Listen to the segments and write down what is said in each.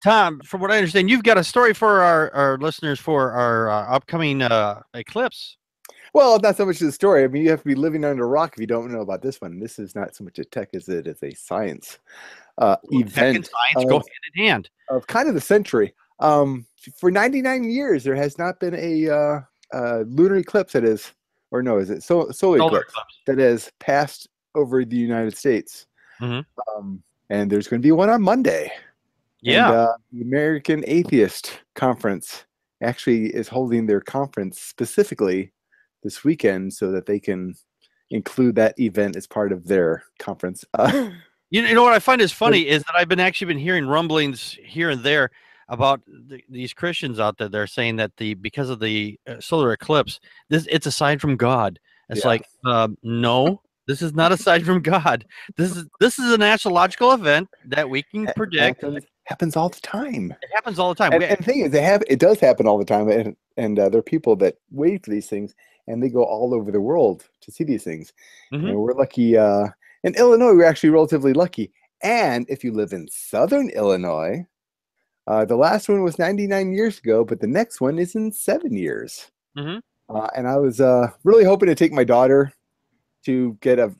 Tom, from what I understand, you've got a story for our listeners for our upcoming eclipse. Well, not so much the story. I mean, you have to be living under a rock if you don't know about this one. This is not so much a tech as it is a science Tech and event science go hand in hand. of kind of the century. For 99 years, there has not been a lunar eclipse that is, or no, is it solar eclipse that has passed over the United States. And there's going to be one on Monday. Yeah. And the American Atheist Conference actually is holding their conference specifically this weekend so that they can include that event as part of their conference. You know what I find is funny is that I've been hearing rumblings here and there about these Christians out there. They're saying that because of the solar eclipse, it's a sign from God. It's like, no, this is not a sign from God. This is an astrological event that we can predict. Happens all the time. It happens all the time. And the thing is, it does happen all the time. And there are people that wait for these things, and they go all over the world to see these things. And we're lucky. In Illinois, we're actually relatively lucky. And if you live in southern Illinois, the last one was 99 years ago, but the next one is in 7 years. And I was really hoping to take my daughter to get a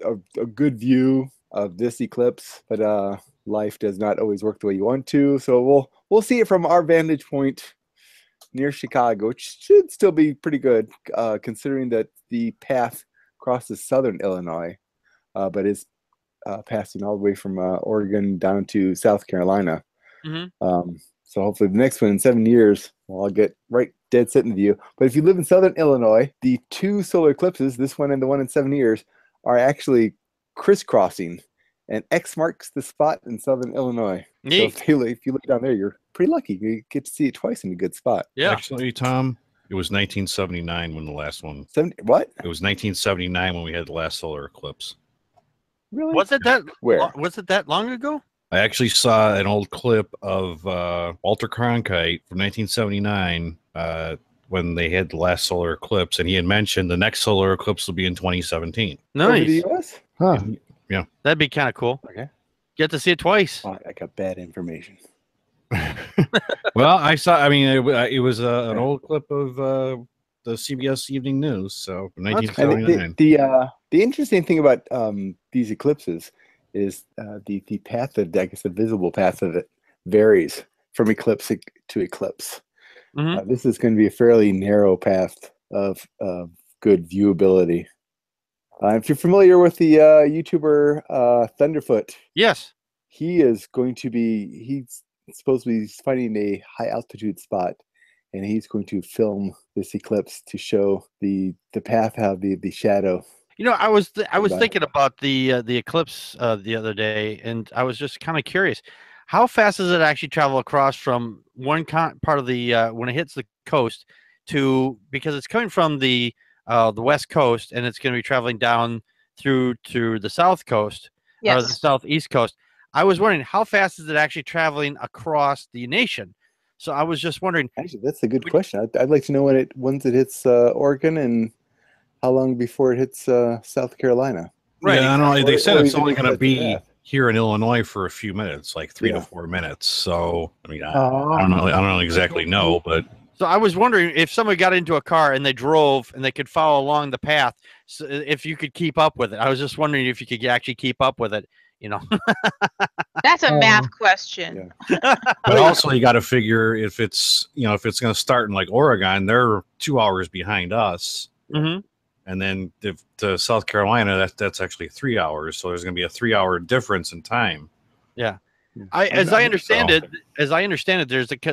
good view of this eclipse, but life does not always work the way you want to. So we'll see it from our vantage point near Chicago, which should still be pretty good, considering that the path crosses southern Illinois, but is passing all the way from Oregon down to South Carolina. So hopefully the next one in 7 years, I'll get right dead set in the view. But if you live in southern Illinois, the two solar eclipses, this one and the one in 7 years, are actually crisscrossing. And X marks the spot in southern Illinois. Neat. So if you look down there, you're pretty lucky. You get to see it twice in a good spot. Yeah. Actually, Tom, it was 1979 when the last one. What? It was 1979 when we had the last solar eclipse. Really? Was it that? Where? Was it that long ago? I actually saw an old clip of Walter Cronkite from 1979 when they had the last solar eclipse, and he had mentioned the next solar eclipse will be in 2017. Nice. Over the US? Huh. Yeah. That'd be kind of cool. Okay. Get to see it twice. Oh, I got bad information. Well, I saw. I mean, it was an old clip of the CBS Evening News. So from 1979. The interesting thing about these eclipses is the path of, I guess, the visible path of it varies from eclipse to eclipse. This is going to be a fairly narrow path of good viewability. If you're familiar with the YouTuber Thunderfoot, yes, he's supposed to be finding a high altitude spot, and he's going to film this eclipse to show the path, how the shadow. You know, I was thinking about the eclipse the other day, and I was just kind of curious, how fast does it actually travel across from one part of the when it hits the coast to, because it's coming from the west coast, and it's going to be traveling down through to the south coast, or the southeast coast. I was wondering, how fast is it actually traveling across the nation? So I was just wondering. Actually, that's a good question. I'd like to know once it hits Oregon, and how long before it hits South Carolina. Right. Yeah, I don't know. They said it's only going to be here in Illinois for a few minutes, like 3 to 4 minutes. So I mean, I don't know. I don't exactly know, but. So I was wondering if someone got into a car and they drove and they could follow along the path, so if you could keep up with it. I was just wondering if you could actually keep up with it, you know. That's a math question. Yeah. But also you got to figure if it's going to start in like Oregon, they're 2 hours behind us. And then to South Carolina, that's actually 3 hours. So there's going to be a 3 hour difference in time. Yeah. As I understand it,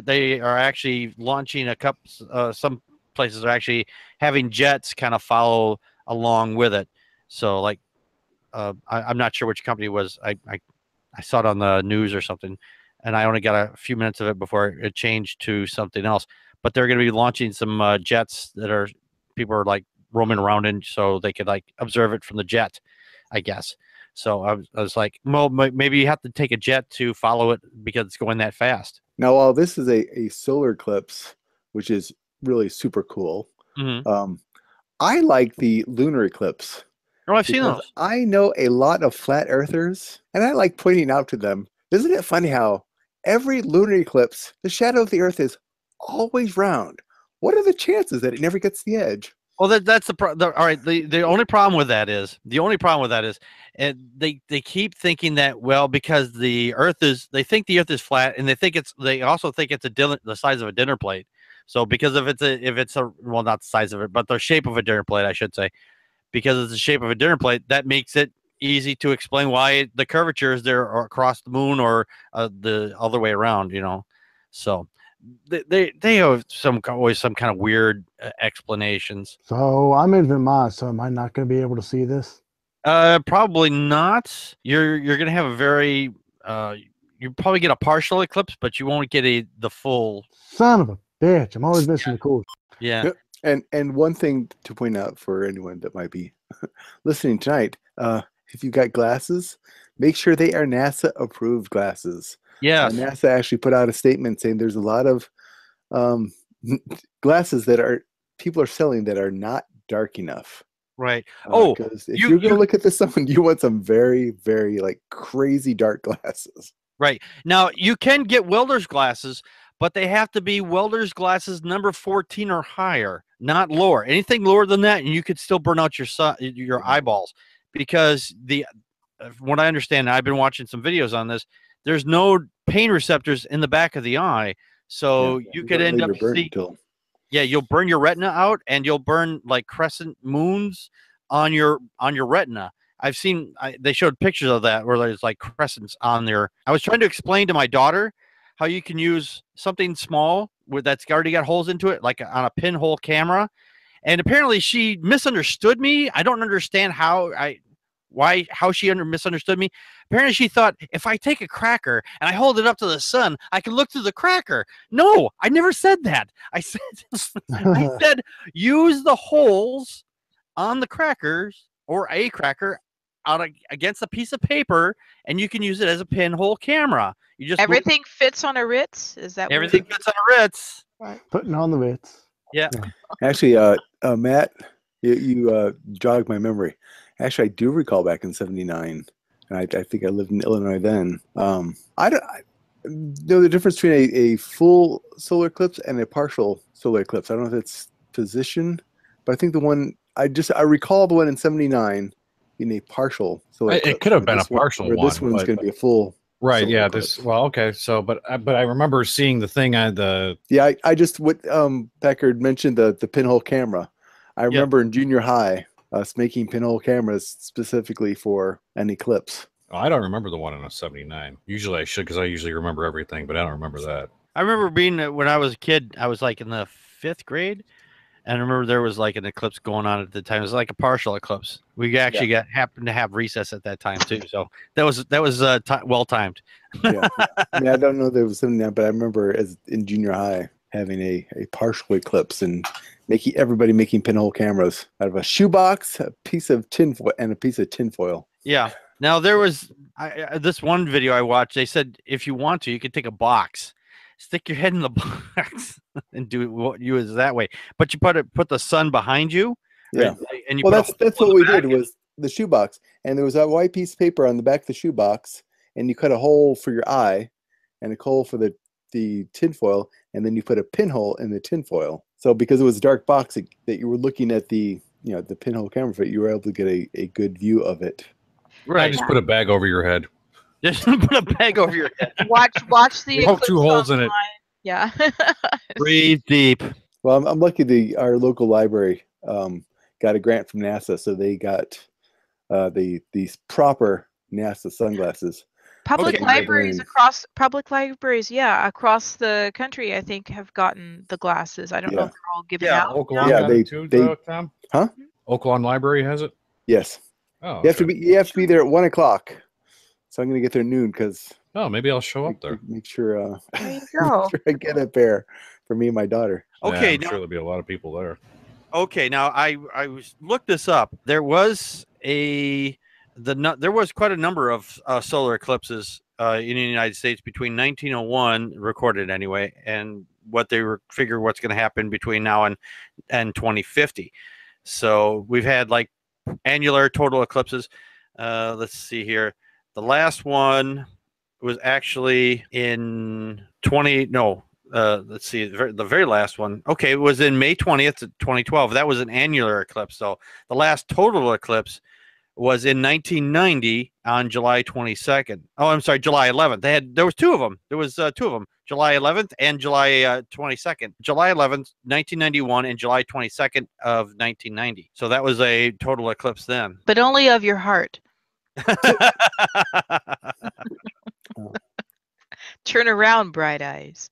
they are actually launching a couple. Some places are actually having jets kind of follow along with it. So, like, I'm not sure which company it was. I saw it on the news or something, and I only got a few minutes of it before it changed to something else. But they're going to be launching some jets that people are like roaming around in, so they could like observe it from the jet, I guess. So I was like, well, maybe you have to take a jet to follow it because it's going that fast. Now, while this is a solar eclipse, which is really super cool, I like the lunar eclipse. Oh, I've seen those. I know a lot of flat earthers, and I like pointing out to them, isn't it funny how every lunar eclipse, the shadow of the Earth is always round. What are the chances that it never gets the edge? Well, that's the all right. The only problem with that is they keep thinking that, well, because they think the Earth is flat, and they also think it's the size of a dinner plate. So because if it's a well, not the size of it, but the shape of a dinner plate, I should say, because it's the shape of a dinner plate, that makes it easy to explain why the curvature is there or across the moon or the other way around. So. They have always some kind of weird explanations. So I'm in Vermont, so am I not going to be able to see this? Probably not. You're going to have a very you probably get a partial eclipse, but you won't get the full. Son of a bitch! I'm always missing the cool. Yeah. And one thing to point out for anyone that might be listening tonight, if you've got glasses, make sure they are NASA approved glasses. Yeah, NASA actually put out a statement saying there's a lot of glasses that people are selling that are not dark enough. Right. Because if you're going to look at this sun, you want some very, very like crazy dark glasses. Right. Now you can get welder's glasses, but they have to be welder's glasses number 14 or higher, not lower. Anything lower than that, and you could still burn out your eyeballs, because what I understand, I've been watching some videos on this. There's no pain receptors in the back of the eye, so you could end up you'll burn your retina out, and you'll burn like crescent moons on your retina. I've seen they showed pictures of that where there's like crescents on there. I was trying to explain to my daughter how you can use something small that's already got holes into it, like on a pinhole camera, and apparently she misunderstood me. I don't understand how she misunderstood me. Apparently she thought if I take a cracker and I hold it up to the sun, I can look through the cracker. No, I never said that. I said use the holes on the crackers or a cracker against a piece of paper, and you can use it as a pinhole camera. You just everything fits on a Ritz. Is that everything fits on a Ritz? Right. Putting on the Ritz. Yeah. Actually, Matt, you jogged my memory. Actually, I do recall back in '79, and I think I lived in Illinois then. I don't know the difference between a full solar eclipse and a partial solar eclipse. I don't know if it's position, but I think I recall the one in '79 being a partial solar eclipse. It could have been a partial one. This one's going to be a full. Right. Yeah. Eclipse. Okay. So, but I remember seeing the thing on the. Yeah, I just what Packard mentioned the pinhole camera. I remember in junior high us making pinhole cameras specifically for an eclipse. Oh, I don't remember the one in a '79. Usually I should, because I usually remember everything, but I don't remember that. I remember when I was a kid, I was like in the 5th grade, and I remember there was like an eclipse going on at the time. It was like a partial eclipse. We actually happened to have recess at that time too, so that was well timed. Yeah. I mean, I don't know there was '79, but I remember in junior high having a partial eclipse and everybody making pinhole cameras out of a shoebox, a piece of tinfoil, and a piece of tinfoil. Yeah. Now there was this one video I watched. They said if you want to, you can take a box, stick your head in the box, and do what you is that way. But you put the sun behind you. Yeah. Right? And that's what we did was the shoebox, and there was a white piece of paper on the back of the shoebox, and you cut a hole for your eye, and a hole for the tinfoil, and then you put a pinhole in the tinfoil. So because it was a dark box that you were looking at the pinhole camera for it, you were able to get a good view of it. Right. Just put a bag over your head. Just put a bag over your head. Watch the poke 2 holes in it. Yeah. Breathe deep. Well, I'm lucky our local library got a grant from NASA, so they got these proper NASA sunglasses. Public libraries across the country, I think, have gotten the glasses. I don't know if they're all given out. Oaklawn they too, Tom? Huh? Oaklawn Library has it? Yes. Oh, you have to be there at 1 o'clock. So I'm gonna get there noon because. Oh, maybe I'll show up there. Make sure. There you go. Make sure I get up there for me and my daughter. Okay, I'm sure there'll be a lot of people there. Okay, now I looked this up. There was there was quite a number of solar eclipses in the United States between 1901, recorded anyway, and what they figure what's going to happen between now and 2050. So we've had like annular total eclipses. Let's see here. The last one was actually in let's see, the very last one. Okay, it was in May 20th, 2012. That was an annular eclipse. So the last total eclipse was in 1990 on July 22nd. Oh, I'm sorry, July 11th. There was two of them. There was two of them, July 11th and July 22nd. July 11th, 1991, and July 22nd of 1990. So that was a total eclipse then. But only of your heart. Turn around, bright eyes.